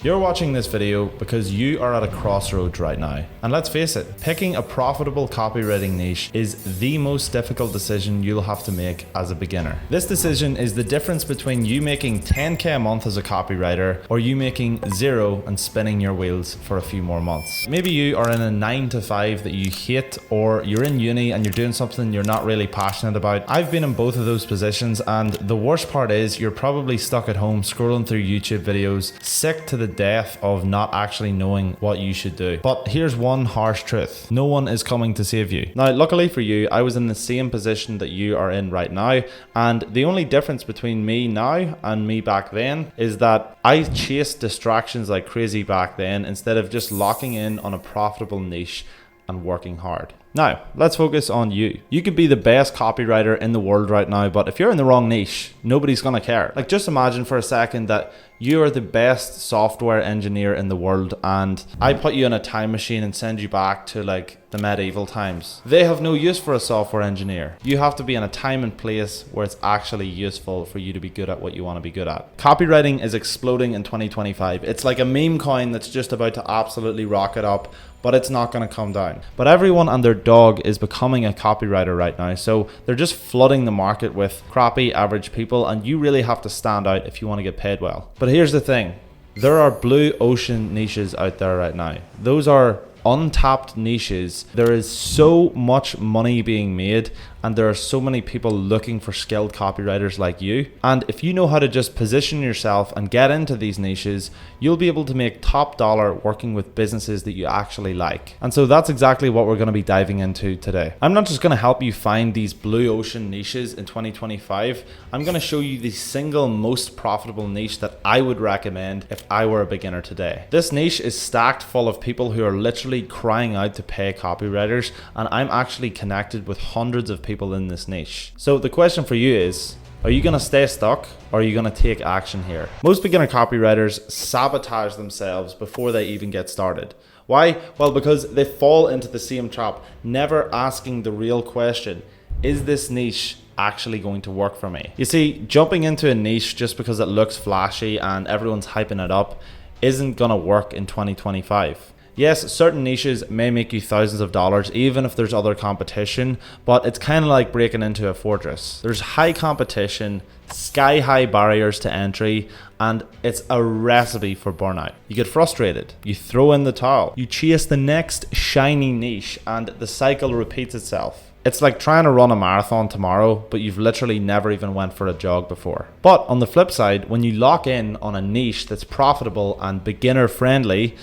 You're watching this video because you are at a crossroads right now. And let's face it, picking a profitable copywriting niche is the most difficult decision you'll have to make as a beginner. This decision is the difference between you making 10k a month as a copywriter or you making zero and spinning your wheels for a few more months. Maybe you are in a 9 to 5 that you hate, or you're in uni and you're doing something you're not really passionate about. I've been in both of those positions, and the worst part is you're probably stuck at home scrolling through YouTube videos, sick to the death of not actually knowing what you should do. But here's one harsh truth: no one is coming to save you. Now, luckily for you, I was in the same position that you are in right now, and the only difference between me now and me back then is that I chased distractions like crazy back then instead of just locking in on a profitable niche and working hard. Now, let's focus on you. You could be the best copywriter in the world right now, but if you're in the wrong niche, nobody's gonna care. Like, just imagine for a second that you are the best software engineer in the world, and I put you in a time machine and send you back to like the medieval times. They have no use for a software engineer. You have to be in a time and place where it's actually useful for you to be good at what you want to be good at. Copywriting is exploding in 2025. It's like a meme coin that's just about to absolutely rocket up, but it's not going to come down. But everyone and their dog is becoming a copywriter right now, so they're just flooding the market with crappy average people, and you really have to stand out if you want to get paid well. But here's the thing: there are blue ocean niches out there right now. Those are untapped niches. There is so much money being made, and there are so many people looking for skilled copywriters like you. And if you know how to just position yourself and get into these niches, you'll be able to make top dollar working with businesses that you actually like. And so that's exactly what we're going to be diving into today. I'm not just going to help you find these blue ocean niches in 2025. I'm going to show you the single most profitable niche that I would recommend if I were a beginner today. This niche is stacked full of people who are literally crying out to pay copywriters, and I'm actually connected with hundreds of people in this niche. So the question for you is, are you going to stay stuck, or are you going to take action here? Most beginner copywriters sabotage themselves before they even get started. Why? Well, because they fall into the same trap, never asking the real question: is this niche actually going to work for me? You see, jumping into a niche just because it looks flashy and everyone's hyping it up isn't going to work in 2025. Yes, certain niches may make you thousands of dollars even if there's other competition, but it's kind of like breaking into a fortress. There's high competition, sky high barriers to entry, and it's a recipe for burnout. You get frustrated, you throw in the towel, you chase the next shiny niche, and the cycle repeats itself. It's like trying to run a marathon tomorrow, but you've literally never even went for a jog before. But on the flip side, when you lock in on a niche that's profitable and beginner friendly,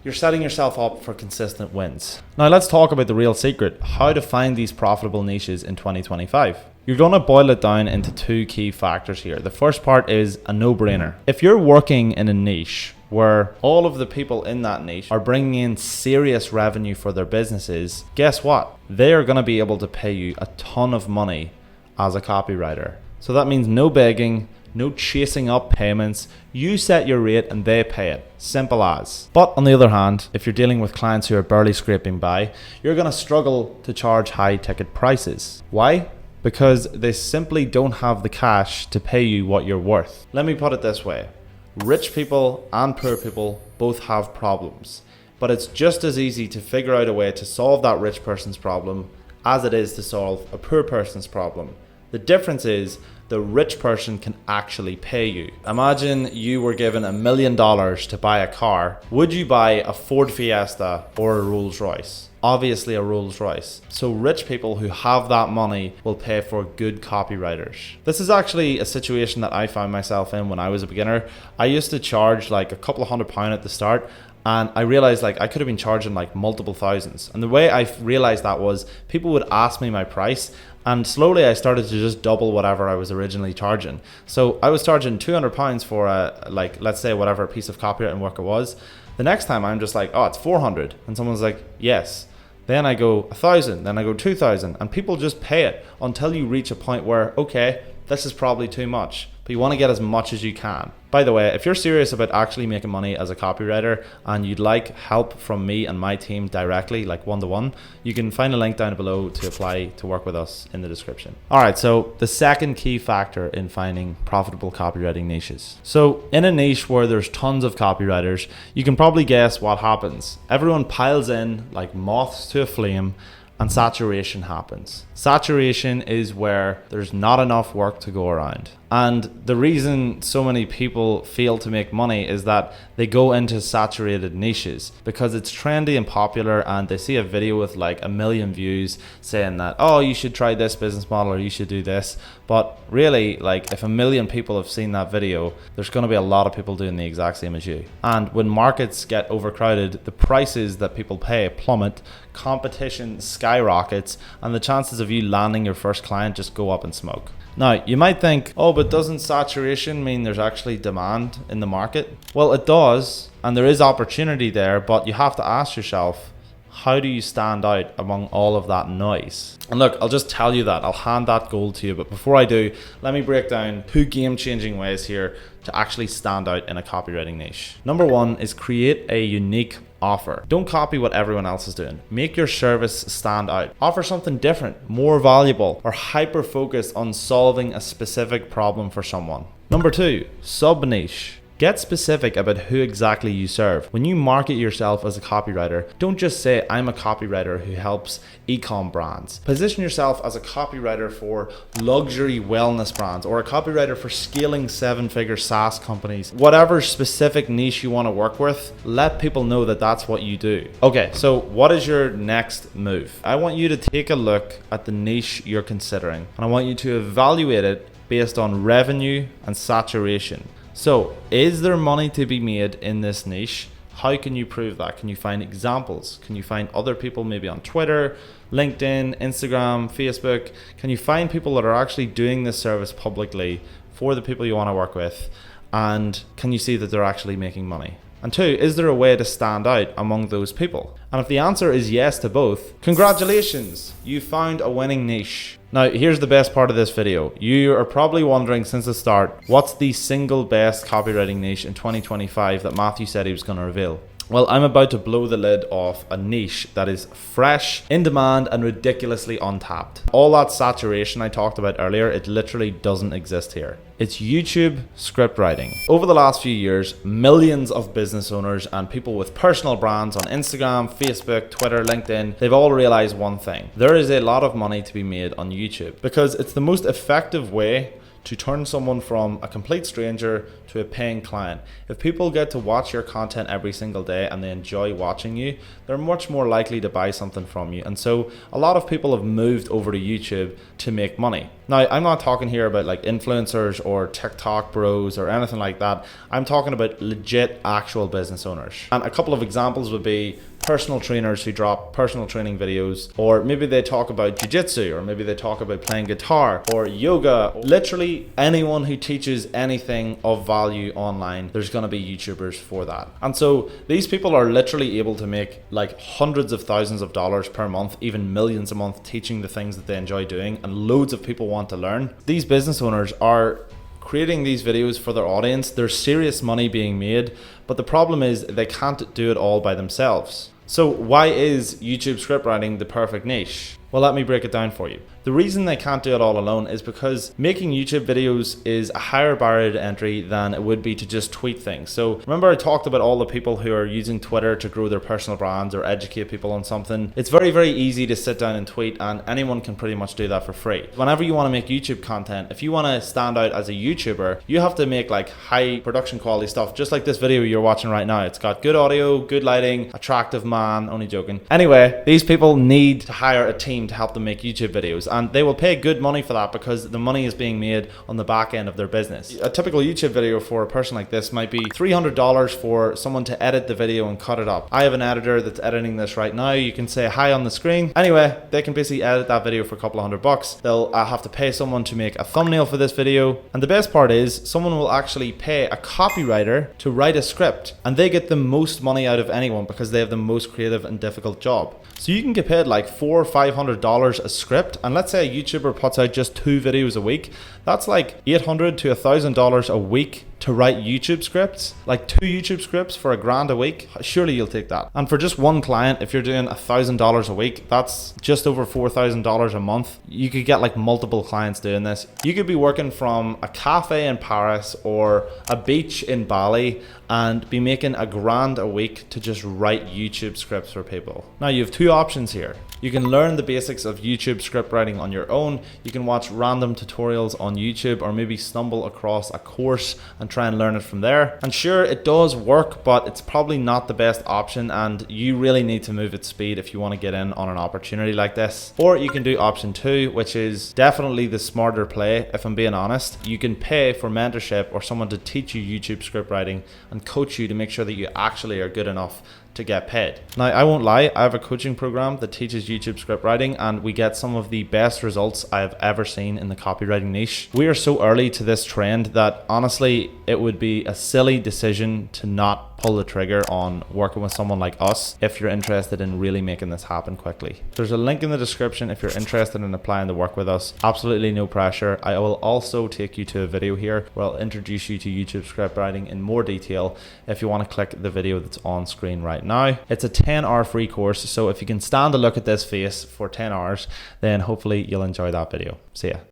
you're setting yourself up for consistent wins. Now let's talk about the real secret: how to find these profitable niches in 2025. You're going to boil it down into two key factors here. The first part is a no-brainer. If you're working in a niche where all of the people in that niche are bringing in serious revenue for their businesses, guess what? They are going to be able to pay you a ton of money as a copywriter. So that means no begging, no chasing up payments. You set your rate and they pay it. Simple as. But on the other hand, if you're dealing with clients who are barely scraping by, you're going to struggle to charge high ticket prices. Why? Because they simply don't have the cash to pay you what you're worth. Let me put it this way: rich people and poor people both have problems, but it's just as easy to figure out a way to solve that rich person's problem as it is to solve a poor person's problem. The difference is the rich person can actually pay you. Imagine you were given $1 million to buy a car. Would you buy a Ford Fiesta or a Rolls Royce? Obviously a Rolls Royce. So rich people who have that money will pay for good copywriters. This is actually a situation that I found myself in when I was a beginner. I used to charge like a couple of £100 at the start, and I realized like I could have been charging like multiple thousands. And the way I realized that was people would ask me my price, and slowly I started to just double whatever I was originally charging. So I was charging £200 for a, like, let's say whatever piece of copywriting work it was. The next time I'm just like, oh, it's 400. And someone's like, yes. Then I go 1,000, then I go 2,000, and people just pay it until you reach a point where, okay, this is probably too much, but you want to get as much as you can. By the way, if you're serious about actually making money as a copywriter and you'd like help from me and my team directly, like one-to-one, you can find a link down below to apply to work with us in the description. All right, so the second key factor in finding profitable copywriting niches. So in a niche where there's tons of copywriters, you can probably guess what happens. Everyone piles in like moths to a flame, and saturation happens. Saturation is where there's not enough work to go around. And the reason so many people fail to make money is that they go into saturated niches because it's trendy and popular, and they see a video with like 1 million views saying that, oh, you should try this business model or you should do this. But really, like, if 1 million people have seen that video, there's going to be a lot of people doing the exact same as you. And when markets get overcrowded, the prices that people pay plummet, competition skyrockets, and the chances of you landing your first client just go up in smoke. Now, you might think, oh, but doesn't saturation mean there's actually demand in the market? Well, it does, and there is opportunity there, but you have to ask yourself, how do you stand out among all of that noise? And look, I'll just tell you that. I'll hand that gold to you. But before I do, let me break down 2 game-changing ways here to actually stand out in a copywriting niche. Number 1 is create a unique offer. Don't copy what everyone else is doing. Make your service stand out. Offer something different, more valuable, or hyper-focused on solving a specific problem for someone. Number 2, sub-niche. Get specific about who exactly you serve. When you market yourself as a copywriter, don't just say, I'm a copywriter who helps e-com brands. Position yourself as a copywriter for luxury wellness brands, or a copywriter for scaling 7-figure SaaS companies. Whatever specific niche you want to work with, let people know that that's what you do. Okay, so what is your next move? I want you to take a look at the niche you're considering, and I want you to evaluate it based on revenue and saturation. So, is there money to be made in this niche? How can you prove that? Can you find examples? Can you find other people maybe on Twitter, LinkedIn, Instagram, Facebook? Can you find people that are actually doing this service publicly for the people you want to work with? And can you see that they're actually making money? And 2, is there a way to stand out among those people? And if the answer is yes to both, congratulations, you found a winning niche. Now, here's the best part of this video. You are probably wondering since the start, what's the single best copywriting niche in 2025 that Matthew said he was going to reveal? Well, I'm about to blow the lid off a niche that is fresh, in demand, and ridiculously untapped. All that saturation I talked about earlier, it literally doesn't exist here. It's YouTube script writing. Over the last few years, millions of business owners and people with personal brands on Instagram, Facebook, Twitter, LinkedIn, they've all realized one thing. There is a lot of money to be made on YouTube because it's the most effective way to turn someone from a complete stranger to a paying client. If people get to watch your content every single day and they enjoy watching you, they're much more likely to buy something from you. And so a lot of people have moved over to YouTube to make money. Now, I'm not talking here about like influencers or TikTok bros or anything like that. I'm talking about legit actual business owners. And a couple of examples would be personal trainers who drop personal training videos, or maybe they talk about jiu-jitsu, or maybe they talk about playing guitar or yoga. Literally anyone who teaches anything of value online, there's going to be YouTubers for that. And so these people are literally able to make like hundreds of thousands of dollars per month, even millions a month, teaching the things that they enjoy doing, and loads of people want to learn. These business owners are creating these videos for their audience. There's serious money being made, but the problem is they can't do it all by themselves. So why is YouTube script writing the perfect niche? Well, let me break it down for you. The reason they can't do it all alone is because making YouTube videos is a higher barrier to entry than it would be to just tweet things. So remember I talked about all the people who are using Twitter to grow their personal brands or educate people on something. It's very, very easy to sit down and tweet, and anyone can pretty much do that for free. Whenever you want to make YouTube content, if you want to stand out as a YouTuber, you have to make like high production quality stuff, just like this video you're watching right now. It's got good audio, good lighting, attractive man, only joking. Anyway, these people need to hire a team to help them make YouTube videos, and they will pay good money for that because the money is being made on the back end of their business. A typical YouTube video for a person like this might be $300 for someone to edit the video and cut it up. I have an editor that's editing this right now. You can say hi on the screen. Anyway, they can basically edit that video for a couple of $100. They'll have to pay someone to make a thumbnail for this video, and the best part is someone will actually pay a copywriter to write a script, and they get the most money out of anyone because they have the most creative and difficult job. So you can get paid like $400 or $500 a script, and let's say a YouTuber puts out just 2 videos a week. That's like $800 to $1,000 a week to write YouTube scripts, like 2 YouTube scripts for $1,000 a week, surely you'll take that. And for just one client, if you're doing $1,000 a week, that's just over $4,000 a month. You could get like multiple clients doing this. You could be working from a cafe in Paris or a beach in Bali and be making $1,000 a week to just write YouTube scripts for people. Now you have 2 options here. You can learn the basics of YouTube script writing on your own. You can watch random tutorials on YouTube or maybe stumble across a course and try and learn it from there. And sure, it does work, but it's probably not the best option, and you really need to move at speed if you want to get in on an opportunity like this. Or you can do option 2, which is definitely the smarter play, if I'm being honest. You can pay for mentorship or someone to teach you YouTube script writing and coach you to make sure that you actually are good enough to get paid. Now, I won't lie, I have a coaching program that teaches YouTube script writing, and we get some of the best results I've ever seen in the copywriting niche. We are so early to this trend that honestly, it would be a silly decision to not pull the trigger on working with someone like us if you're interested in really making this happen quickly. There's a link in the description if you're interested in applying to work with us. Absolutely no pressure. I will also take you to a video here where I'll introduce you to YouTube script writing in more detail if you want to click the video that's on screen right now. It's a 10-hour free course, so if you can stand to look at this face for 10 hours, then hopefully you'll enjoy that video. See ya.